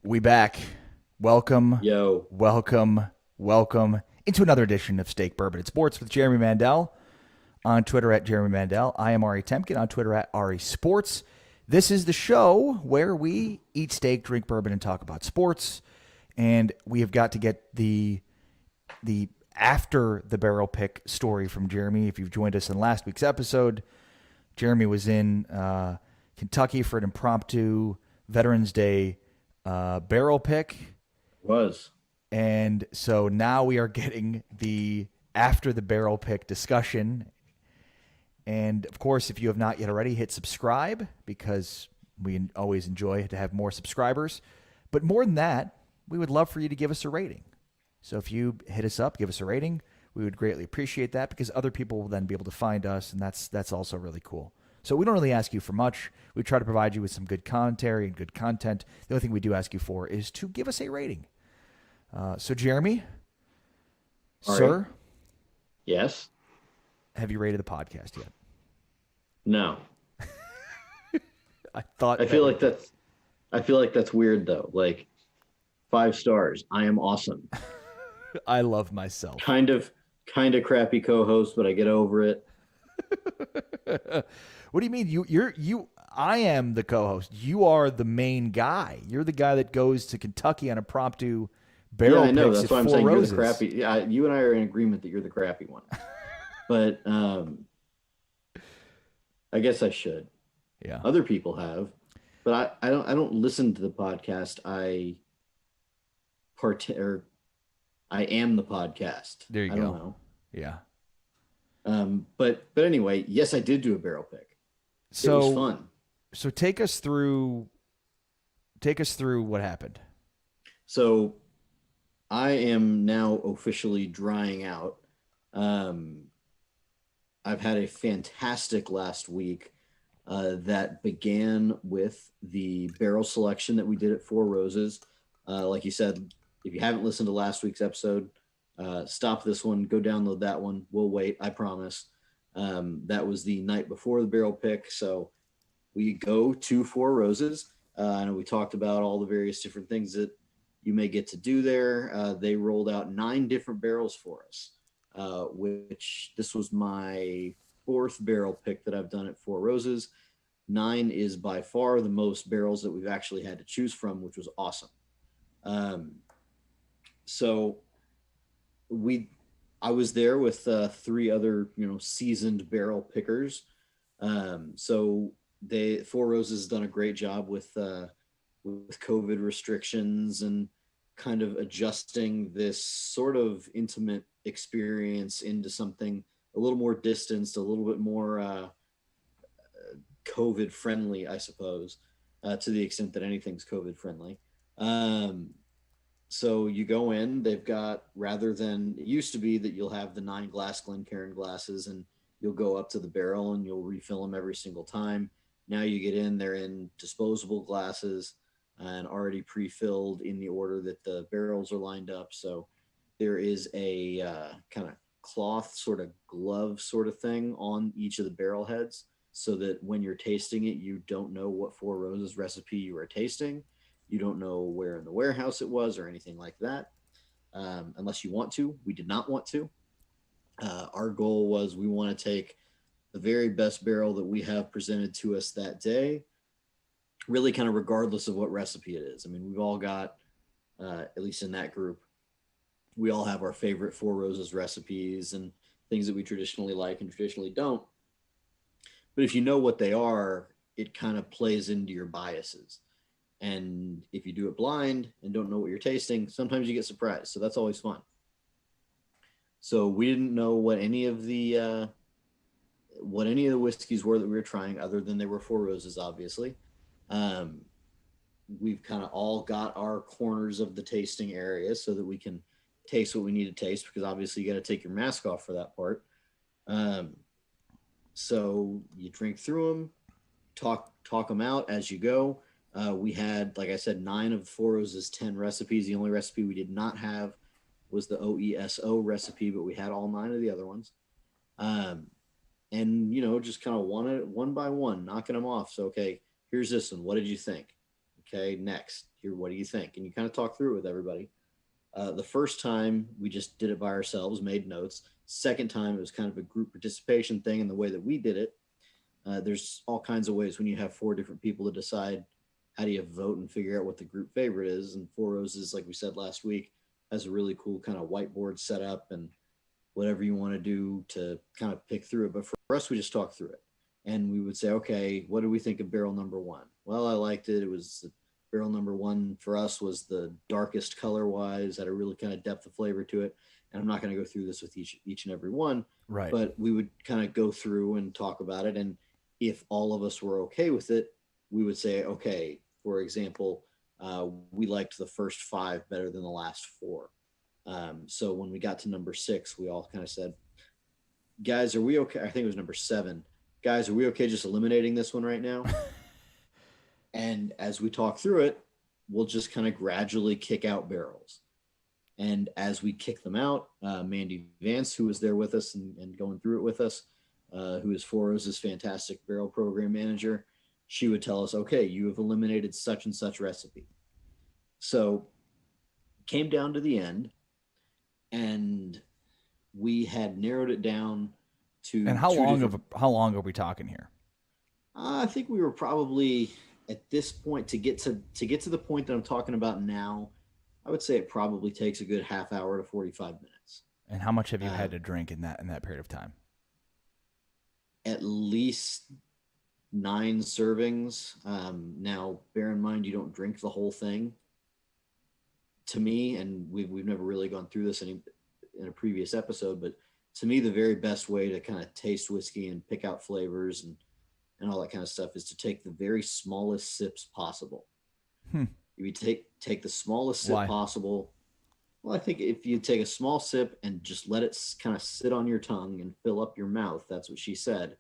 We back. Welcome, Yo, welcome, welcome into another edition of Steak Bourbon and Sports with Jeremy Mandel. On Twitter at Jeremy Mandel. I am Ari Temkin on Twitter at Ari Sports. This is the show where we eat steak, drink bourbon, and talk about sports. And we have got to get the after the barrel pick story from Jeremy. If you've joined us in last week's episode, Jeremy was in Kentucky for an impromptu Veterans Day barrel pick. was. And so now we are getting the after the barrel pick discussion. And of course, if you have not yet already, hit subscribe because we always enjoy to have more subscribers. But more than that, we would love for you to give us a rating. So if you hit us up, give us a rating, we would greatly appreciate that because other people will then be able to find us, and that's also really cool. So we don't really ask you for much. We try to provide you with some good commentary and good content. The only thing we do ask you for is to give us a rating. So Jeremy, Ari, sir, yes? have you rated the podcast yet? No. I thought I that feel would like that's I feel like that's weird though. Like 5 stars. I am awesome. I love myself. Kind of crappy co-host, but I get over it. What do you mean? You I am the co-host. You are the main guy. You're the guy that goes to Kentucky on impromptu Yeah, barrel I know. picks at That's why I'm Four saying you're the Roses. crappy. Yeah, you and I are in agreement that you're the crappy one. But I guess I should. Yeah. Other people have, but I don't listen to the podcast. Or I am the podcast. There you I don't go. know. Yeah. But anyway, yes, I did do a barrel pick. It was So fun. so take us through what happened. So I am now officially drying out. Um, I've had a fantastic last week that began with the barrel selection that we did at Four Roses. Like you said, if you haven't listened to last week's episode, stop this one, go download that one. We'll wait, I promise. That was the night before the barrel pick. So we go to Four Roses. And we talked about all the various different things that you may get to do there. They rolled out 9 different barrels for us, which this was my fourth barrel pick that I've done at Four Roses. 9 is by far the most barrels that we've actually had to choose from, which was awesome. Um, so we, I was there with 3 other, seasoned barrel pickers. So Four Roses has done a great job with COVID restrictions and kind of adjusting this sort of intimate experience into something a little more distanced, a little bit more COVID friendly, I suppose, to the extent that anything's COVID friendly. Um, so you go in, they've got, rather than, it used to be that you'll have the 9 glass Glencairn glasses and you'll go up to the barrel and you'll refill them every single time. Now you get in, they're in disposable glasses and already pre-filled in the order that the barrels are lined up. So there is a kind of cloth sort of glove sort of thing on each of the barrel heads so that when you're tasting it, you don't know what Four Roses recipe you are tasting. You don't know where in the warehouse it was or anything like that, unless you want to. We did not want to. Our goal was we want to take the very best barrel that we have presented to us that day, really kind of regardless of what recipe it is. I mean, we've all got, at least in that group, we all have our favorite Four Roses recipes and things that we traditionally like and traditionally don't. But if you know what they are, it kind of plays into your biases. And if you do it blind and don't know what you're tasting, sometimes you get surprised. So that's always fun. So we didn't know what any of the whiskeys were that we were trying, other than they were Four Roses, obviously. Um, we've kind of all got our corners of the tasting area so that we can taste what we need to taste, because obviously you got to take your mask off for that part. Um, so you drink through them, talk them out as you go. We had, like I said, 9 of Four Roses 10 recipes. The only recipe we did not have was the OESO recipe, but we had all 9 of the other ones. Um, and just kind of one by one, knocking them off. So okay, here's this one. What did you think? Okay, next. here, what do you think? And you kind of talk through it with everybody. The first time we just did it by ourselves, made notes. Second time it was kind of a group participation thing. And the way that we did it, there's all kinds of ways when you have 4 different people to decide how do you vote and figure out what the group favorite is. And Four Roses, like we said last week, has a really cool kind of whiteboard set up and whatever you want to do to kind of pick through it. But for us, we just talked through it. And we would say, okay, what do we think of barrel number 1? Well, I liked it. It was barrel number 1 for us was the darkest color wise, had a really kind of depth of flavor to it. And I'm not going to go through this with each and every one, Right. but we would kind of go through and talk about it. And if all of us were okay with it, we would say, okay, for example, we liked the first 5 better than the last 4. So when we got to number 6, we all kind of said, guys, are we okay? I think it was number 7. Guys, are we okay just eliminating this one right now? And as we talk through it, we'll just kind of gradually kick out barrels. And as we kick them out, Mandy Vance, who was there with us and going through it with us, who is Four Roses' fantastic barrel program manager, she would tell us, okay, you have eliminated such and such recipe. So came down to the end, and we had narrowed it down to. And how long are we talking here? I think we were probably at this point to get to the point that I'm talking about now. I would say it probably takes a good half hour to 45 minutes. And how much have you had to drink in that period of time? At least 9 servings. Now, bear in mind, you don't drink the whole thing. To me, and we've never really gone through this in a previous episode, but to me, the very best way to kind of taste whiskey and pick out flavors and all that kind of stuff is to take the very smallest sips possible. If you take the smallest sip possible, well, I think if you take a small sip and just let it kind of sit on your tongue and fill up your mouth, that's what she said,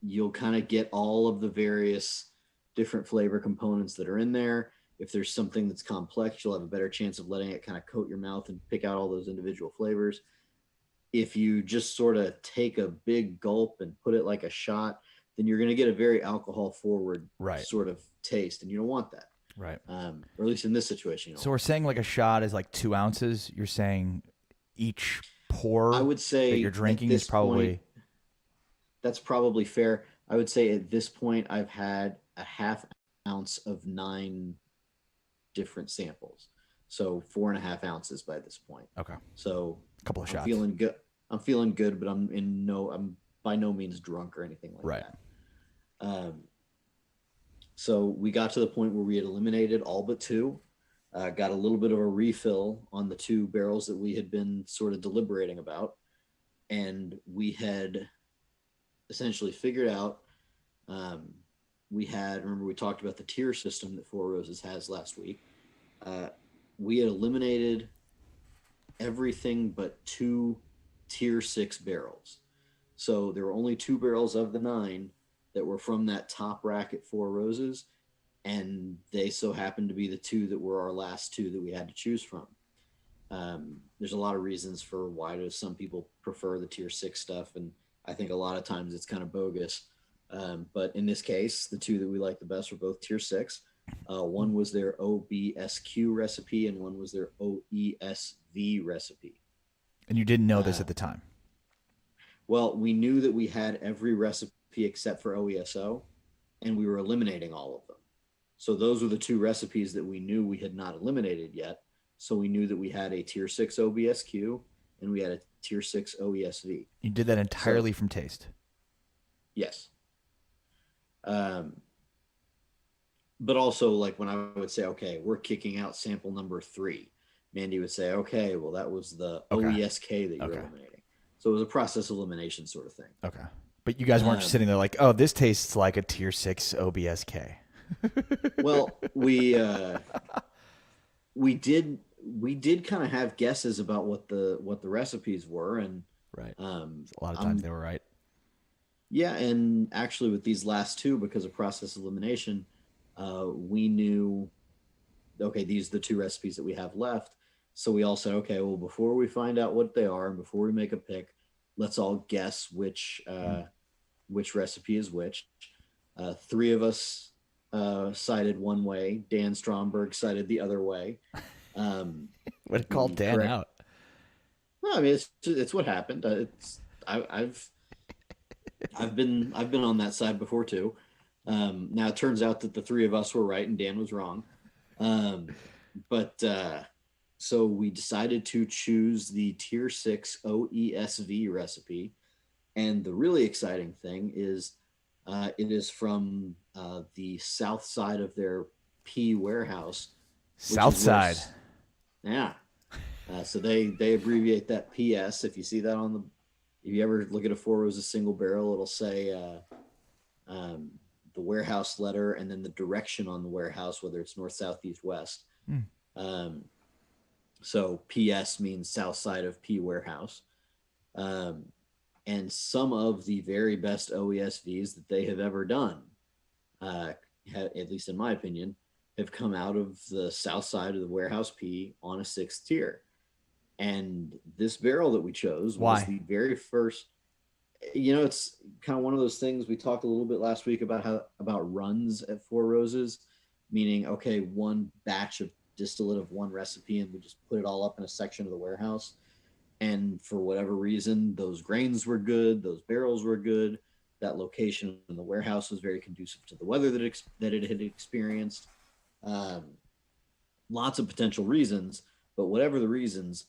you'll kind of get all of the various different flavor components that are in there. If there's something that's complex, you'll have a better chance of letting it kind of coat your mouth and pick out all those individual flavors. If you just sort of take a big gulp and put it like a shot, then you're going to get a very alcohol forward sort of taste. And you don't want that. Right. Or at least in this situation. So we're saying like a shot is like 2 ounces. You're saying each pour I would say that you're drinking is probably. Point, that's probably fair. I would say at this point, I've had a half ounce of 9 different samples. So 4.5 ounces by this point. Okay. So a couple of shots. Feeling good. I'm feeling good, but I'm by no means drunk or anything like that. So we got to the point where we had eliminated all but 2, got a little bit of a refill on the 2 barrels that we had been sort of deliberating about. And we had essentially figured out, remember we talked about the tier system that Four Roses has last week. We had eliminated everything but 2 tier 6 barrels. So there were only 2 barrels of the 9 that were from that top rack at Four Roses, and they so happened to be the 2 that were our last 2 that we had to choose from. There's a lot of reasons for why do some people prefer the tier 6 stuff, and I think a lot of times it's kind of bogus. But in this case, the 2 that we liked the best were both tier 6. One was their OBSQ recipe, and one was their OESV recipe. And you didn't know this at the time? Well, we knew that we had every recipe except for OESO, and we were eliminating all of them. So those were the 2 recipes that we knew we had not eliminated yet. So we knew that we had a tier 6 OBSQ and we had a tier 6 OESV. You did that entirely from taste? Yes. But also, like when I would say, okay, we're kicking out sample number 3, Mandy would say, okay, well, that was the OESK that you're eliminating. So it was a process elimination sort of thing. Okay. But you guys weren't just sitting there like, oh, this tastes like a tier 6 OBSK. Well, we did kind of have guesses about what the recipes were, and a lot of times they were right. Yeah, and actually with these last 2, because of process elimination, we knew, okay, these are the 2 recipes that we have left. So we all said, okay, well, before we find out what they are and before we make a pick, let's all guess which recipe is which. 3 of us cited one way, Dan Stromberg cited the other way. Would it call The Dan correct. out? No, I mean it's what happened. I've been on that side before too. Now it turns out that the three of us were right and Dan was wrong. Um, but so we decided to choose the Tier 6 OESV recipe. And the really exciting thing is it is from the south side of their P warehouse, which South is where, side. yeah. So they abbreviate that PS. If you see that if you ever look at a Four Roses single barrel, it'll say um, the warehouse letter and then the direction on the warehouse, whether it's north, south, east, west. Hmm. Um, so PS means south side of P warehouse. Um, and some of the very best OESVs that they have ever done, at least in my opinion, have come out of the south side of the warehouse P on a sixth tier. And this barrel that we chose was Why? the very first. It's kind of one of those things we talked a little bit last week about runs at Four Roses, meaning okay, one batch of distillate of one recipe, and we just put it all up in a section of the warehouse. And for whatever reason, those grains were good, those barrels were good. That location in the warehouse was very conducive to the weather that it had experienced. Um, Lots of potential reasons, but whatever the reasons,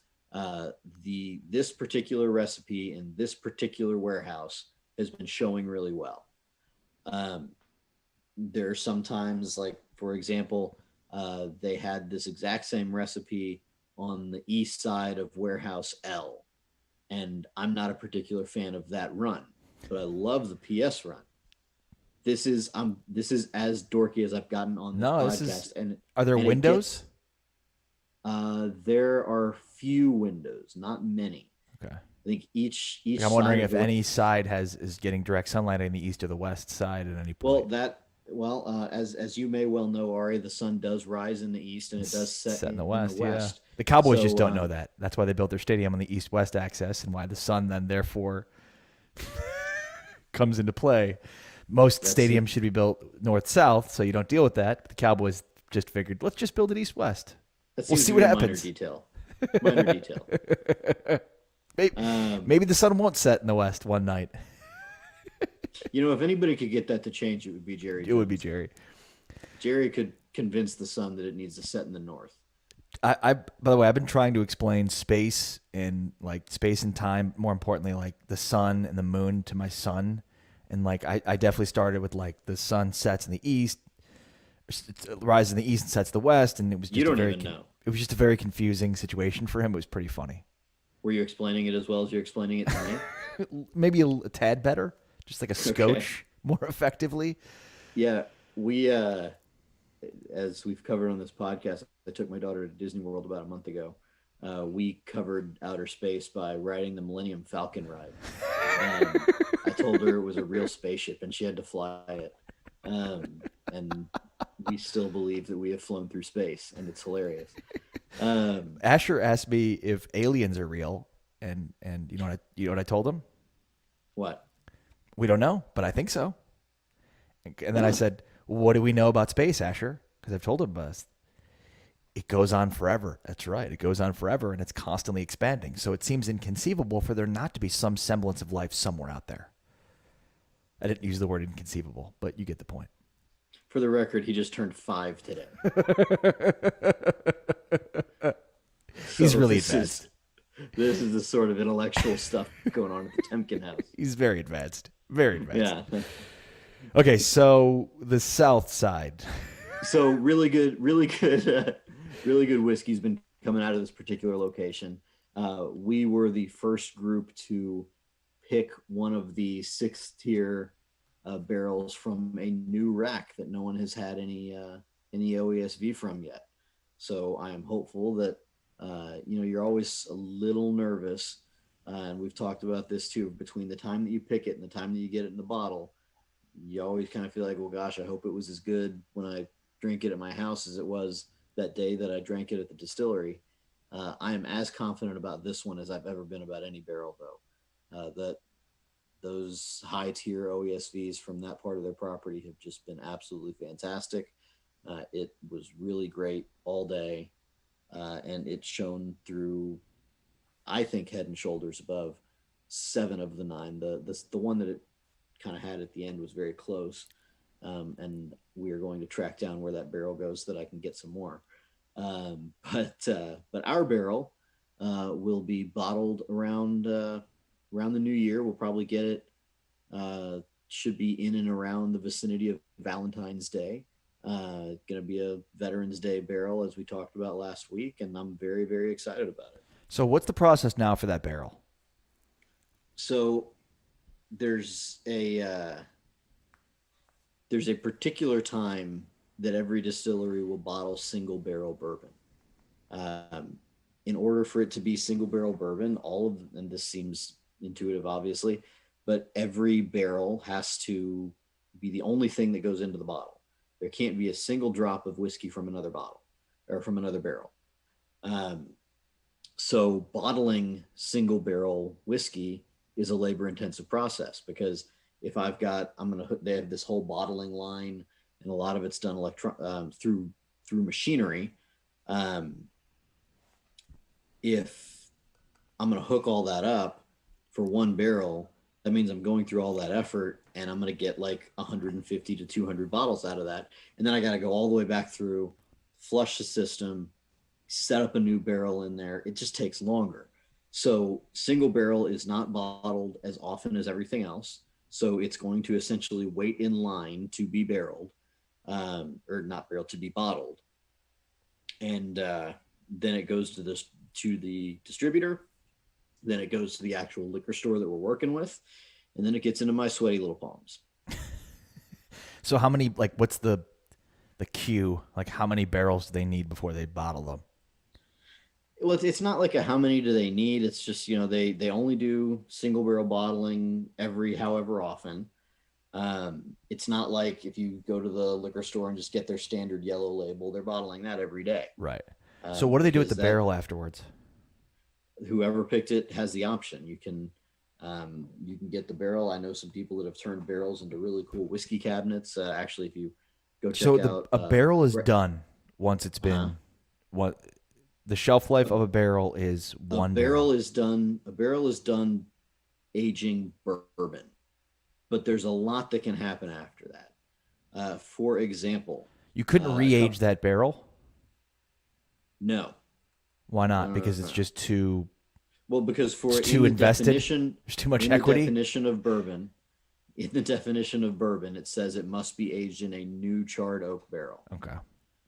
this particular recipe in this particular warehouse has been showing really well. Um, there are sometimes, like for example, they had this exact same recipe on the east side of warehouse L, and I'm not a particular fan of that run, but I love the PS run. This is as dorky as I've gotten on this No, this is. podcast, and Are there it windows? gets there are few windows, not many. Okay. I think each Like, each I'm side wondering of if the any side is getting direct sunlight on the east or the west side at any well point. that well as you may well know, Ari, the sun does rise in the east and it does set Set in the in the west, yeah. west. The Cowboys just So don't know that. That's why they built their stadium on the east-west axis, and why the sun then therefore comes into play. Most that's stadiums should be built north-south, so you don't deal with that. But the Cowboys just figured, let's just build it east-west. that We'll seems see to what be a minor happens. detail. Minor detail. Maybe, Um, maybe the sun won't set in the west one night. if anybody could get that to change, it would be Jerry It would be Jones. Jerry. Jerry could convince the sun that it needs to set in the north. By the way, I've been trying to explain space and time. More importantly, like the sun and the moon to my son, and like I definitely started with like the sun sets in the east, rises in the east and sets the west, and it was You just don't even know. it was just a very confusing situation for him. It was pretty funny. Were you explaining it as well as you're explaining it to me? Maybe a tad better, just like a scotch more effectively. Yeah, we as we've covered on this podcast, I took my daughter to Disney World about a month ago. We covered outer space by riding the Millennium Falcon ride. I told her it was a real spaceship and she had to fly it. And we still believe that we have flown through space, and it's hilarious. Asher asked me if aliens are real, and you know what I told him? What? We don't know, but I think so. And then I Oh, said, what do we know about space, Asher? Because I've told him it goes on forever. That's right. It goes on forever, and it's constantly expanding. So it seems inconceivable for there not to be some semblance of life somewhere out there. I didn't use the word inconceivable, but you get the point. for the record, he just turned 5 today. He's So really this advanced. This is the sort of intellectual stuff going on at the Temkin house. He's very advanced. Very advanced. Yeah. Okay, so the south side. So really good, really good whiskey's been coming out of this particular location. We were the first group to pick one of the 6th tier barrels from a new rack that no one has had any OESV from yet. So I am hopeful that you're always a little nervous, and we've talked about this too. Between the time that you pick it and the time that you get it in the bottle, you always kind of feel like, well, gosh, I hope it was as good when I drink it at my house as it was that day that I drank it at the distillery. I am as confident about this one as I've ever been about any barrel, though. That those high tier OESVs from that part of their property have just been absolutely fantastic. It was really great all day, and it's shown through, I think, head and shoulders above 7 of the 9. The one that it kind of had at the end was very close, and we are going to track down where that barrel goes so that I can get some more. But our barrel will be bottled around the new year. We'll probably get it. Should be in and around the vicinity of Valentine's Day. Going to be a Veterans Day barrel, as we talked about last week, and I'm very, very excited about it. So what's the process now for that barrel? So there's a particular time that every distillery will bottle single barrel bourbon. In order for it to be single barrel bourbon, and this seems intuitive, obviously, but every barrel has to be the only thing that goes into the bottle. There can't be a single drop of whiskey from another bottle or from another barrel. So bottling single barrel whiskey is a labor intensive process, because if they have this whole bottling line, and a lot of it's done through machinery. If I'm going to hook all that up for one barrel, that means I'm going through all that effort, and I'm going to get like 150 to 200 bottles out of that. And then I got to go all the way back through, flush the system, set up a new barrel in there. It just takes longer. So single barrel is not bottled as often as everything else. So it's going to essentially wait in line to be barreled, or not barreled, to be bottled. And then it goes to the distributor. Then it goes to the actual liquor store that we're working with. And then it gets into my sweaty little palms. So how many, like, what's the queue? Like, how many barrels do they need before they bottle them? Well, it's not like how many do they need. It's just, they only do single barrel bottling every however often. It's not like if you go to the liquor store and just get their standard yellow label, they're bottling that every day. Right. So what do they do with the barrel afterwards? Whoever picked it has the option. You can get the barrel. I know some people that have turned barrels into really cool whiskey cabinets. Actually, if you go check out, a barrel is done once it's been what the shelf life of a barrel is. A barrel is done aging bourbon, but there's a lot that can happen after that. For example, you couldn't re-age that barrel. No. Why not? Because it's just too. Well, because too invested. There's too much equity. In the definition of bourbon, it says it must be aged in a new charred oak barrel. Okay.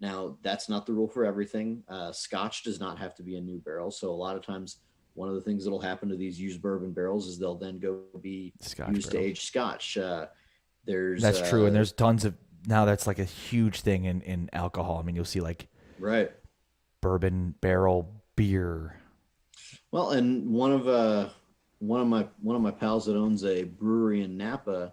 Now, that's not the rule for everything. Scotch does not have to be a new barrel. So a lot of times, one of the things that'll happen to these used bourbon barrels is they'll then go be used to age Scotch. That's true, and there's tons of now. That's like a huge thing in alcohol. I mean, you'll see like bourbon barrel beer. Well, and one of my pals that owns a brewery in Napa,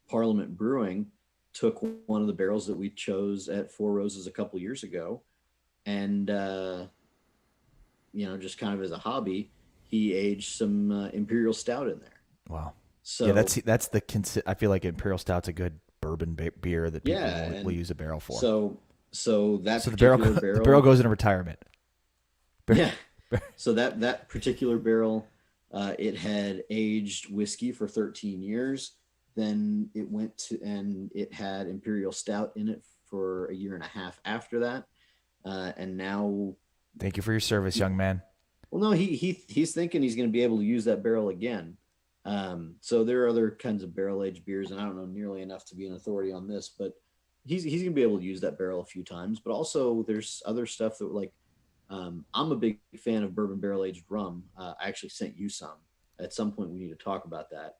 Parliament Brewing, took one of the barrels that we chose at Four Roses a couple years ago, and just kind of as a hobby, he aged some Imperial Stout in there. Wow. So yeah, that's I feel like Imperial Stout's a good bourbon beer that people will use a barrel for. So the barrel goes into retirement. Yeah. So that particular barrel, it had aged whiskey for 13 years. Then it went to, and it had Imperial Stout in it for a year and a half after that. And now. Thank you for your service, young man. Well, no, he's thinking he's going to be able to use that barrel again. So there are other kinds of barrel aged beers, and I don't know nearly enough to be an authority on this, but he's going to be able to use that barrel a few times. But also there's other stuff that like, I'm a big fan of bourbon barrel aged rum. I actually sent you some. At some point we need to talk about that.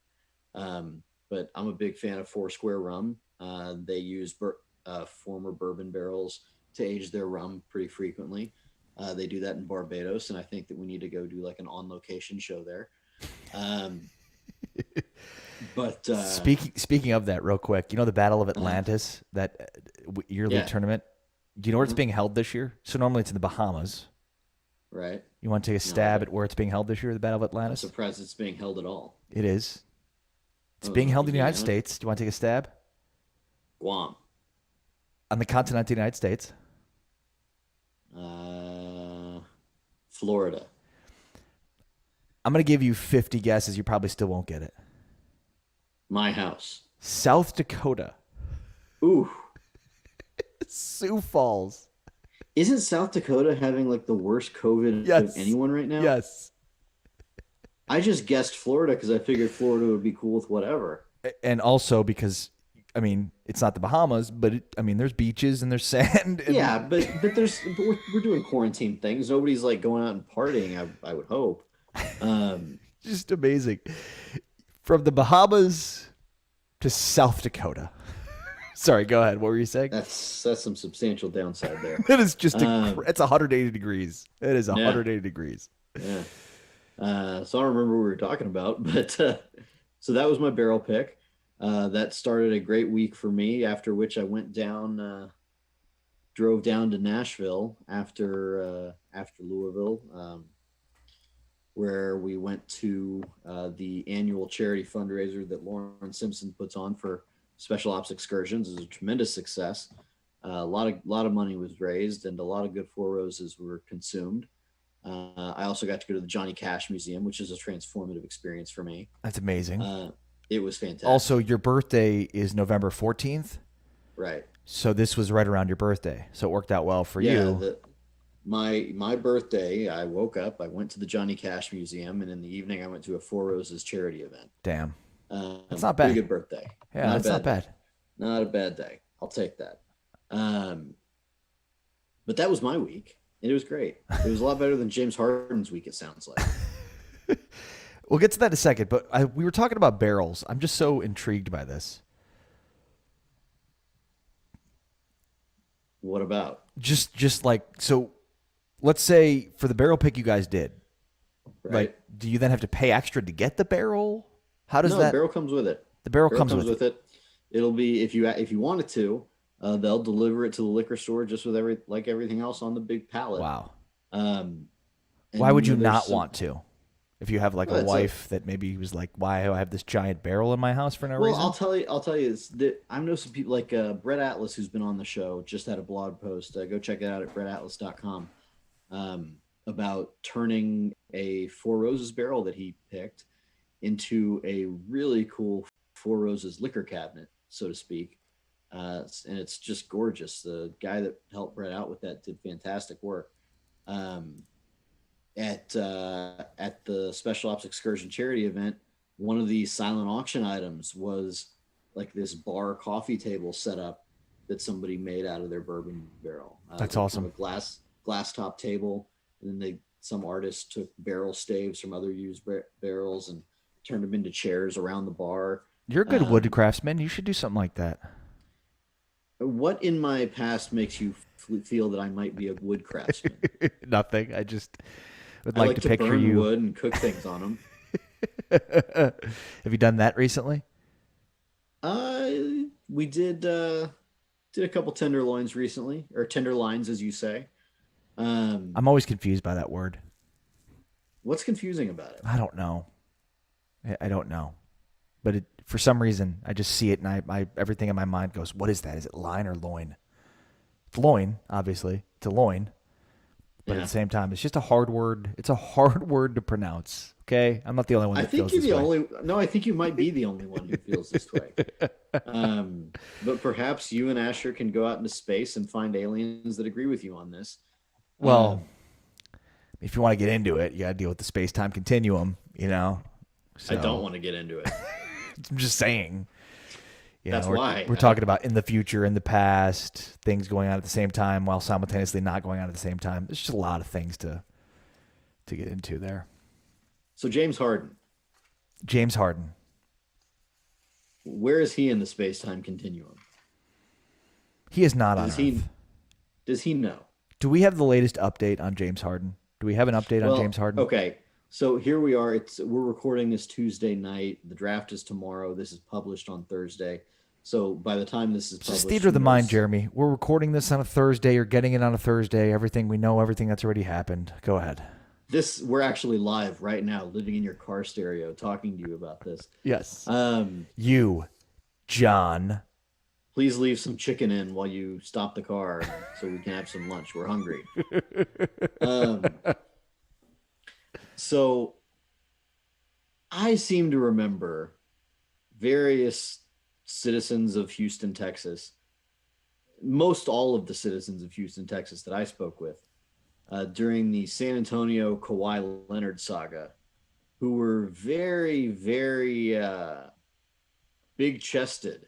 But I'm a big fan of Foursquare rum. They use former bourbon barrels to age their rum pretty frequently. They do that in Barbados, and I think that we need to go do like an on-location show there. But speaking of that, real quick, the Battle of Atlantis, that yearly tournament. Do you know where it's being held this year? So normally it's in the Bahamas. Right. You want to take a stab at where it's being held this year, the Battle of Atlantis? I'm surprised it's being held at all. It is. It's being held in the United Indiana? States. Do you want to take a stab? Guam. On the continent of the United States. Florida. I'm going to give you 50 guesses. You probably still won't get it. My house. South Dakota. Ooh. Sioux Falls. Isn't South Dakota having like the worst COVID of anyone right now? Yes. I just guessed Florida because I figured Florida would be cool with whatever. And also because, I mean, it's not the Bahamas, but there's beaches and there's sand. And... Yeah, but we're doing quarantine things. Nobody's like going out and partying. I would hope. Just amazing. From the Bahamas to South Dakota. Sorry, go ahead. What were you saying? That's some substantial downside there. That is just it's 180 degrees. It is 180 degrees. Yeah. So I don't remember what we were talking about, but so that was my barrel pick. That started a great week for me. After which I went down, drove down to Nashville after Louisville, where we went to the annual charity fundraiser that Lauren Simpson puts on for Special Ops Excursions. It was a tremendous success. A lot of money was raised, and a lot of good Four Roses were consumed. I also got to go to the Johnny Cash Museum, which is a transformative experience for me. That's amazing. It was fantastic. Also, your birthday is November 14th. Right. So this was right around your birthday. So it worked out well for you. My birthday, I woke up, I went to the Johnny Cash Museum, and in the evening I went to a Four Roses charity event. Damn. That's not bad. Pretty good birthday. Yeah, that's not bad. Not a bad day. I'll take that. But that was my week. And it was great. It was a lot better than James Harden's week, it sounds like. We'll get to that in a second, but we were talking about barrels. I'm just so intrigued by this. What about? Just like, so let's say for the barrel pick you guys did, right? Like, do you then have to pay extra to get the barrel? How does that? The barrel comes with it. The barrel comes with it. It'll be, if you wanted to, they'll deliver it to the liquor store just with everything else on the big pallet. Wow. Why would you not want to? If you have like a wife that maybe was like, why do I have this giant barrel in my house for no reason? I'll tell you is that I know some people like Brett Atlas, who's been on the show, just had a blog post. Go check it out at brettatlas.com about turning a Four Roses barrel that he picked into a really cool Four Roses liquor cabinet, so to speak. And it's just gorgeous. The guy that helped Brett out with that did fantastic work. At the Special Ops Excursion charity event, one of the silent auction items was like this bar coffee table set up that somebody made out of their bourbon barrel. That's awesome. A glass top table, and then some artist took barrel staves from other used barrels and turned them into chairs around the bar. You're a good wood craftsman. You should do something like that. What in my past makes you feel that I might be a wood craftsman? Nothing. I just would I like to picture burn you. wood and cook things on them. Have you done that recently? We did a couple tenderloins recently, or tenderlines, as you say. I'm always confused by that word. What's confusing about it? I don't know. I don't know. But for some reason, I just see it, and I everything in my mind goes, "What is that? Is it loin or loin?" It's loin, obviously. It's a loin, but at the same time, it's just a hard word. It's a hard word to pronounce. Okay, I'm not the only one that feels this way. No, I think you might be the only one who feels this way. But perhaps you and Asher can go out into space and find aliens that agree with you on this. Well, if you want to get into it, you got to deal with the space-time continuum. So, I don't want to get into it. I'm just saying. That's why. We're talking about in the future, in the past, things going on at the same time while simultaneously not going on at the same time. There's just a lot of things to get into there. So James Harden. James Harden. Where is he in the space-time continuum? He is not on Earth. Does he know? Do we have the latest update on James Harden? Do we have an update on James Harden? Okay. So here we are. We're recording this Tuesday night. The draft is tomorrow. This is published on Thursday. So by the time this is published, just theater of the mind, Jeremy. We're recording this on a Thursday. You're getting it on a Thursday. Everything we know, everything that's already happened. Go ahead. we're actually live right now, living in your car stereo, talking to you about this. Yes. Um, You, John. Please leave some chicken in while you stop the car so we can have some lunch. We're hungry. Um, so I seem to remember various citizens of Houston, Texas, most all of the citizens of Houston, Texas that I spoke with during the San Antonio Kawhi Leonard saga, who were very, very big chested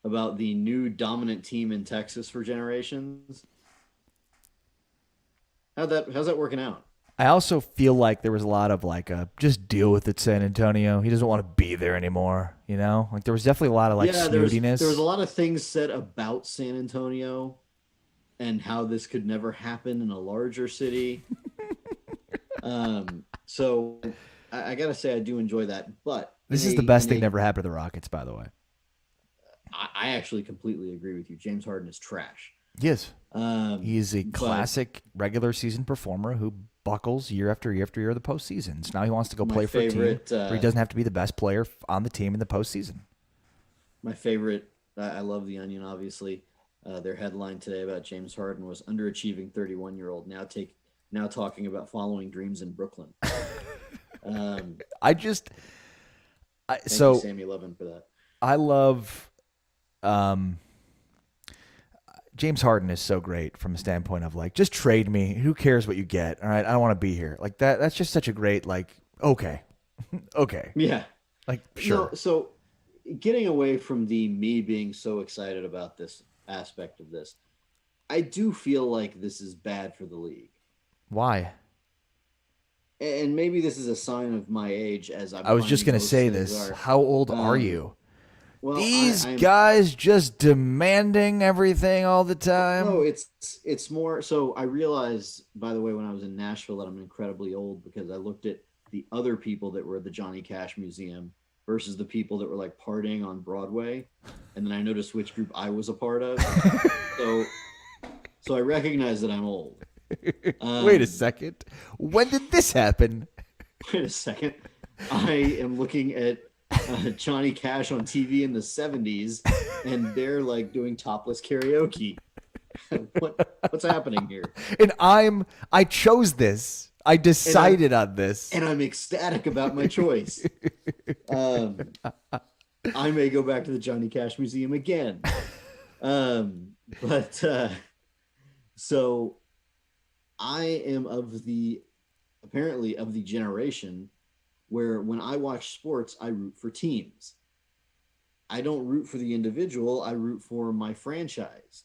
about the new dominant team in Texas for generations. How's that working out? I also feel like there was a lot of like just deal with it, San Antonio. He doesn't want to be there anymore, you know? Like there was definitely a lot of like snootiness. There was a lot of things said about San Antonio and how this could never happen in a larger city. So I gotta say I do enjoy that. But this is the best thing that ever happened to the Rockets, by the way. I actually completely agree with you. James Harden is trash. Yes. He is a classic regular season performer who buckles year after year after year of the postseason. So now he wants to go play for a team where he doesn't have to be the best player on the team in the postseason. My favorite, I love The Onion, obviously. Their headline today about James Harden was underachieving 31-year-old now talking about following dreams in Brooklyn. Thank you, Sammy Levin, for that. I love James Harden is so great from a standpoint of like, just trade me. Who cares what you get? All right, I don't want to be here. Like that. That's just such a great like. Okay, okay. Yeah. Like sure. No, so getting away from the me being so excited about this aspect of this, I do feel like this is bad for the league. Why? And maybe this is a sign of my age, as I was just going to say this. How old are you? Well, these guys just demanding everything all the time. No, it's more. So I realized, by the way, when I was in Nashville, that I'm incredibly old because I looked at the other people that were at the Johnny Cash Museum versus the people that were like partying on Broadway, and then I noticed which group I was a part of. So I recognize that I'm old. Wait a second. When did this happen? Wait a second. I am looking at Johnny Cash on TV in the 70s, and they're like doing topless karaoke. What's happening here? And I chose this. I decided on this. And I'm ecstatic about my choice. I may go back to the Johnny Cash Museum again. So I am apparently of the generation where when I watch sports, I root for teams. I don't root for the individual. I root for my franchise.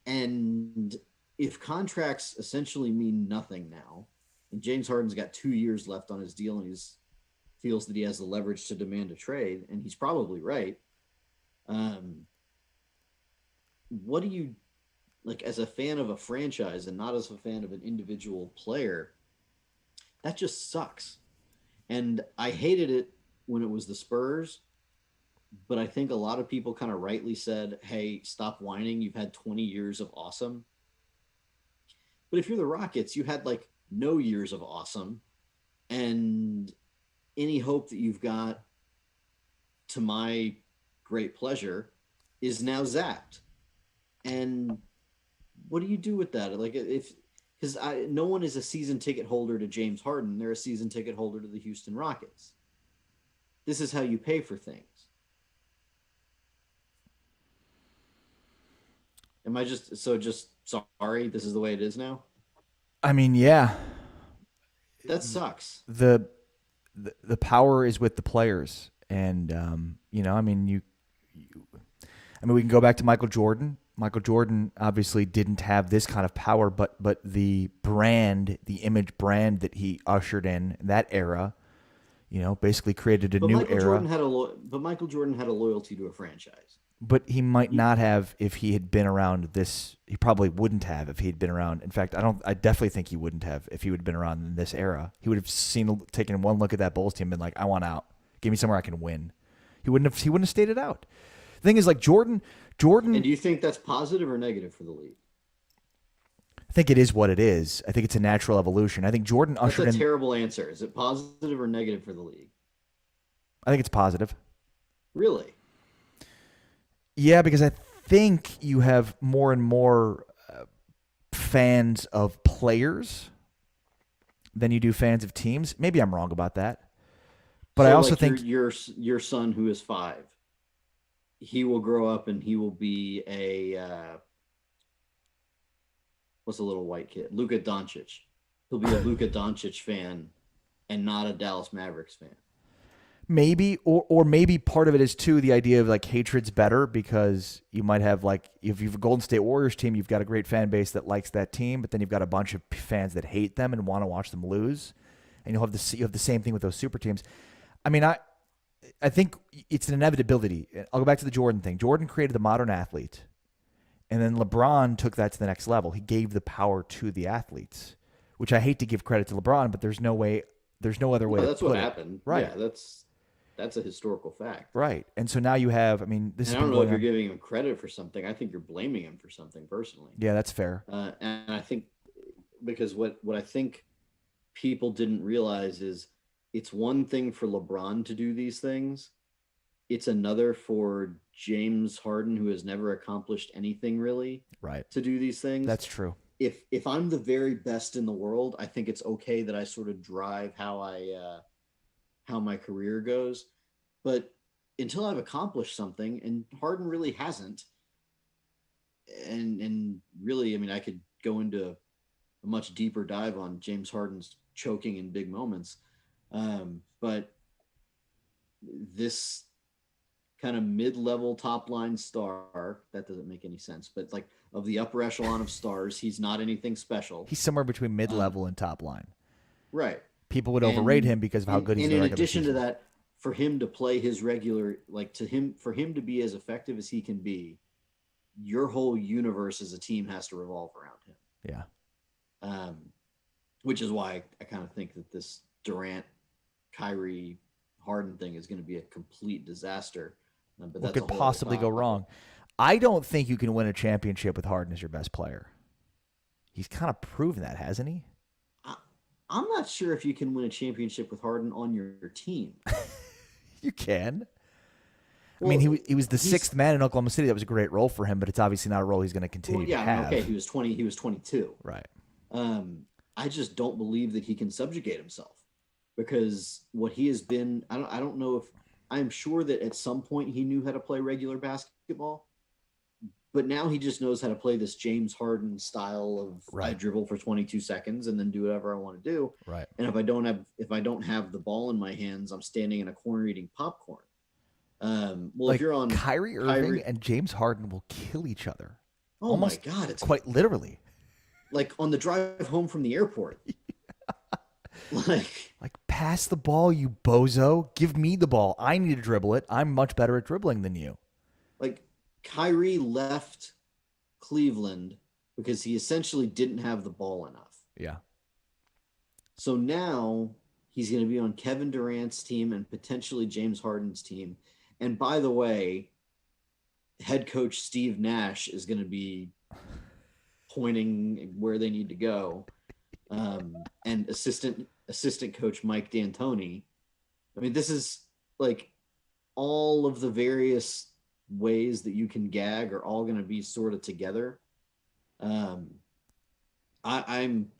And if contracts essentially mean nothing now, and James Harden's got 2 years left on his deal and he feels that he has the leverage to demand a trade, and he's probably right. What do you, like, as a fan of a franchise and not as a fan of an individual player, that just sucks. And I hated it when it was the Spurs, but I think a lot of people kind of rightly said, hey, stop whining. You've had 20 years of awesome. But if you're the Rockets, you had like no years of awesome. And any hope that you've got, to my great pleasure, is now zapped. And what do you do with that? Like, because no one is a season ticket holder to James Harden. They're a season ticket holder to the Houston Rockets. This is how you pay for things. Am I just sorry? This is the way it is now? I mean, yeah. That sucks. The power is with the players. And, I mean, we can go back to Michael Jordan. Michael Jordan obviously didn't have this kind of power, but the brand, the image brand that he ushered in that era, basically created a new era. But Michael Jordan had a loyalty to a franchise. But he might not have if he had been around this. He probably wouldn't have if he had been around. In fact, I definitely think he wouldn't have if he would have been around in this era. He would have taken one look at that Bulls team and been like, I want out. Give me somewhere I can win. He wouldn't have stayed it out. The thing is, like Jordan. And do you think that's positive or negative for the league? I think it is what it is. I think it's a natural evolution. I think Jordan That's ushered a in. terrible answer. Is it positive or negative for the league? I think it's positive. Really? Yeah, because I think you have more and more fans of players than you do fans of teams. Maybe I'm wrong about that, but I So, also like think your son who is 5, he will grow up and he will be a what's a little white kid? Luka Doncic. He'll be a Luka Doncic fan and not a Dallas Mavericks fan. maybe, or maybe part of it is too the idea of like hatred's better because you might have like if you have a Golden State Warriors team, you've got a great fan base that likes that team, but then you've got a bunch of fans that hate them and want to watch them lose, and you have the same thing with those super teams. I mean, I think it's an inevitability. I'll go back to the Jordan thing. Jordan created the modern athlete, and then LeBron took that to the next level. He gave the power to the athletes, which I hate to give credit to LeBron, but there's no other way. That's to what put happened. It. Right. Yeah, that's a historical fact. Right. And so now you have, I mean, this And is I don't know if you're giving him credit for something. I think you're blaming him for something personally. Yeah, that's fair. And I think because what I think people didn't realize is it's one thing for LeBron to do these things. It's another for James Harden, who has never accomplished anything really, Right. to do these things. That's true. If I'm the very best in the world, I think it's okay that I sort of drive how my career goes. But until I've accomplished something, and Harden really hasn't, and really, I mean, I could go into a much deeper dive on James Harden's choking in big moments, but this kind of mid-level top-line star, that doesn't make any sense, but like of the upper echelon of stars, he's not anything special. He's somewhere between mid-level and top line. Right. People would overrate him because of how good he's in the regular season. And in addition to that, for him to play his regular, for him to be as effective as he can be, your whole universe as a team has to revolve around him. Yeah. Which is why I kind of think that this Durant, Kyrie, Harden thing is going to be a complete disaster. But what could possibly go wrong? I don't think you can win a championship with Harden as your best player. He's kind of proven that, hasn't he? I'm not sure if you can win a championship with Harden on your team. You can. Well, I mean, he was the sixth man in Oklahoma City. That was a great role for him, but it's obviously not a role he's going to continue to have. Okay, he was 20. He was 22. Right. I just don't believe that he can subjugate himself because what he has been. I don't know if I'm sure that at some point he knew how to play regular basketball, but now he just knows how to play this James Harden style of I dribble for 22 seconds and then do whatever I want to do. Right. And if I don't have the ball in my hands, I'm standing in a corner eating popcorn. Well, if you're on Kyrie Irving and James Harden will kill each other. Oh my God. It's quite literally. Like on the drive home from the airport. Like pass the ball, you bozo. Give me the ball. I need to dribble it. I'm much better at dribbling than you. Like Kyrie left Cleveland because he essentially didn't have the ball enough. Yeah. So now he's going to be on Kevin Durant's team and potentially James Harden's team. And by the way, head coach Steve Nash is going to be pointing where they need to go. And assistant coach Mike D'Antoni. I mean, this is like all of the various ways that you can gag are all going to be sort of together. I'm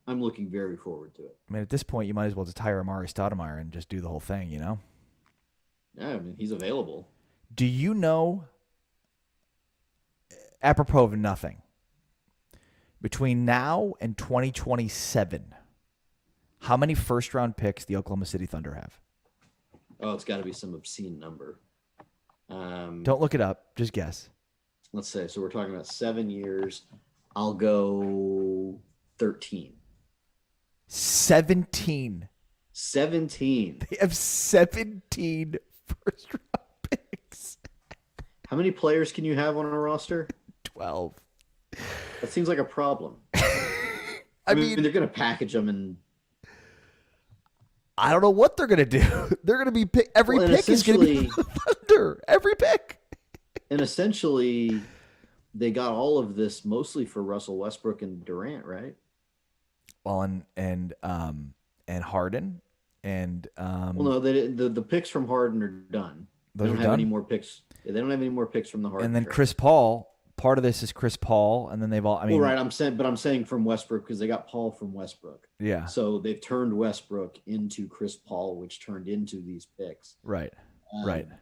looking very forward to it. I mean, at this point, you might as well just hire Amari Stoudemire and just do the whole thing, you know? Yeah, I mean, he's available. Do you know, apropos of nothing, between now and 2027, how many first-round picks the Oklahoma City Thunder have? Oh, it's got to be some obscene number. Don't look it up. Just guess. Let's say. So we're talking about 7 years. I'll go 13. 17. 17. They have 17 first-round picks. How many players can you have on a roster? 12. That seems like a problem. I mean, they're going to package them and I don't know what they're going to do. They're going to be every pick is going to be the Thunder. Every pick. And essentially, they got all of this mostly for Russell Westbrook and Durant, right? Well, and Harden and Well, no, the picks from Harden are done. They those are don't have any done. more picks. They don't have any more picks from the And Harden then trade. Chris Paul. Part of this is Chris Paul, and then they've all. I Well, mean, right. I'm saying from Westbrook because they got Paul from Westbrook. yeah, So they've turned Westbrook into Chris Paul, which turned into these picks. right, right. Um,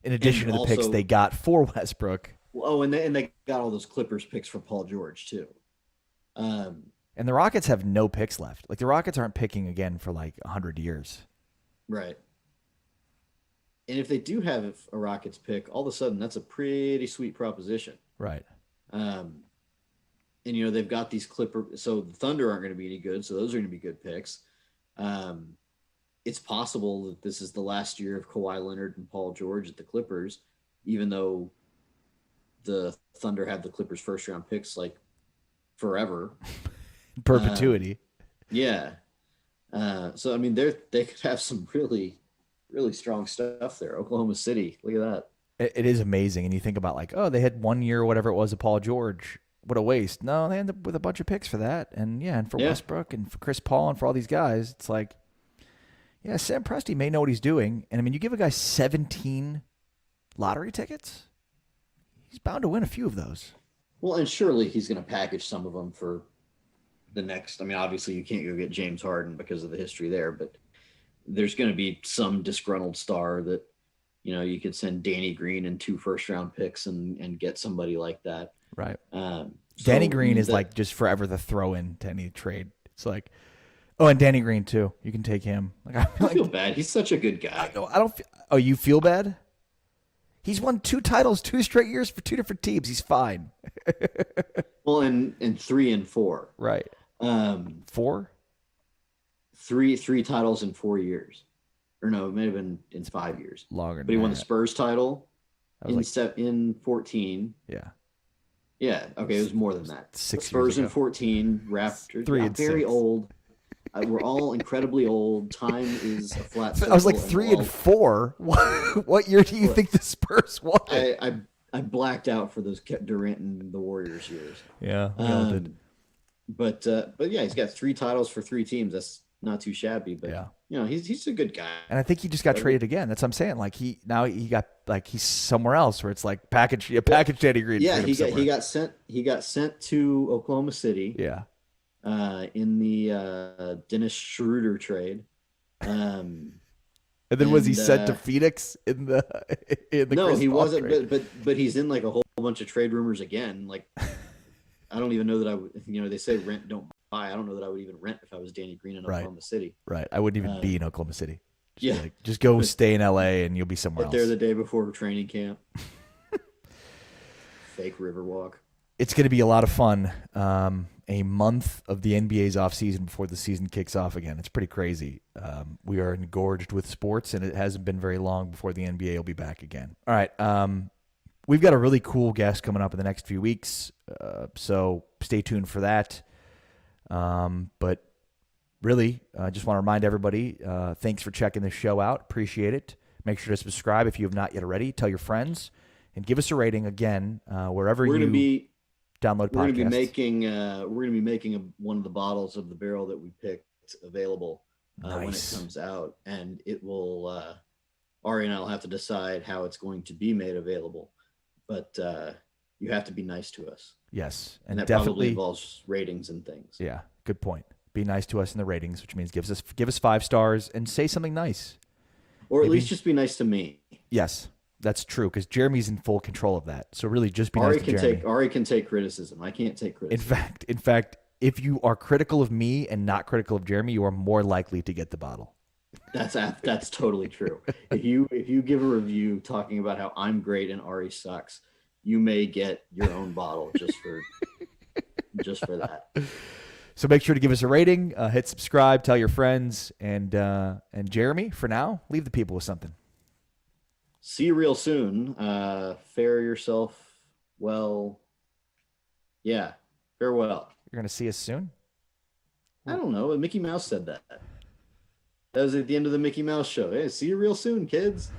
In and addition to the picks they also, got for Westbrook, and they got all those Clippers picks for Paul George too. Um, and the Rockets have no picks left. Like the Rockets aren't picking again for like 100 years. right. And if they do have a Rockets pick, all of a sudden that's a pretty sweet proposition. Right. Um, and they've got these Clipper. So the Thunder aren't going to be any good. So those are going to be good picks. Um, it's possible that this is the last year of Kawhi Leonard and Paul George at the Clippers, even though the Thunder have the Clippers first round picks like forever. Perpetuity. Yeah. So I mean, they could have some really, really strong stuff there. Oklahoma City, look at that. It is amazing, and you think about like, oh, they had 1 year, or whatever it was, of Paul George. What a waste. No, they ended up with a bunch of picks for that, and yeah, and for Yeah. Westbrook and for Chris Paul and for all these guys, it's like, yeah, Sam Presti may know what he's doing, and I mean, you give a guy 17 lottery tickets, he's bound to win a few of those. Well, and surely he's going to package some of them for the next. I mean, obviously you can't go get James Harden because of the history there, but there's going to be some disgruntled star that you could send Danny Green and 2 first round picks and get somebody like that. Right. So Danny Green is like just forever the throw in to any trade. It's like, oh, and Danny Green too. You can take him. Like I feel bad. He's such a good guy. I don't. Oh, you feel bad? He's won 2 titles 2 straight years for 2 different teams. He's fine. Well, and 3 and 4. Right. 4? Three titles in 4 years, or no, it may have been in 5 years. Longer. But he won the Spurs title in like, in 14. Yeah. Yeah. Okay, it was more than that. 6 Spurs years ago. in 14. Raptors. 3 Yeah, and very 6. old. We're all incredibly old. Time is a flat circle. I was like 3 and 4. What year do you think the Spurs won? I blacked out for those Durant and the Warriors years. Yeah, we all did. But yeah, he's got 3 titles for 3 teams. That's not too shabby. But yeah, he's a good guy. And I think he just got traded again. That's what I'm saying. Like he got like he's somewhere else where it's like package Danny Green. Yeah, he got sent to Oklahoma City. Yeah. In the Dennis Schroeder trade. And then was he sent to Phoenix in the No, Chris he Paul wasn't. trade? But he's in like a whole bunch of trade rumors again. Like I don't even know that I would. They say rent don't buy. I don't know that I would even rent if I was Danny Green in Oklahoma City. Right. I wouldn't even be in Oklahoma City. Yeah. Just go stay in LA and you'll be somewhere Get else. there the day before training camp. Fake Riverwalk. It's going to be a lot of fun. A month of the NBA's off season before the season kicks off again. It's pretty crazy. We are engorged with sports, and it hasn't been very long before the NBA will be back again. All right. We've got a really cool guest coming up in the next few weeks, so stay tuned for that. But really, I just want to remind everybody, thanks for checking this show out. Appreciate it. Make sure to subscribe if you have not yet already. Tell your friends, and give us a rating again wherever you download podcasts. We're going to be making one of the bottles of the barrel that we picked available when it comes out, and it will. Ari and I will have to decide how it's going to be made available, but you have to be nice to us. Yes, and that definitely probably involves ratings and things. Yeah, good point. Be nice to us in the ratings, which means give us 5 stars and say something nice, or at least just be nice to me. Yes. That's true, because Jeremy's in full control of that. So really, just be nice to Jeremy. Ari can take criticism. I can't take criticism. In fact, if you are critical of me and not critical of Jeremy, you are more likely to get the bottle. That's totally true. If you give a review talking about how I'm great and Ari sucks, you may get your own bottle just for that. So make sure to give us a rating, hit subscribe, tell your friends, and Jeremy, for now, leave the people with something. See you real soon. Fare yourself well. Yeah, farewell. You're going to see us soon? I don't know. Mickey Mouse said that. That was at the end of the Mickey Mouse show. Hey, see you real soon, kids.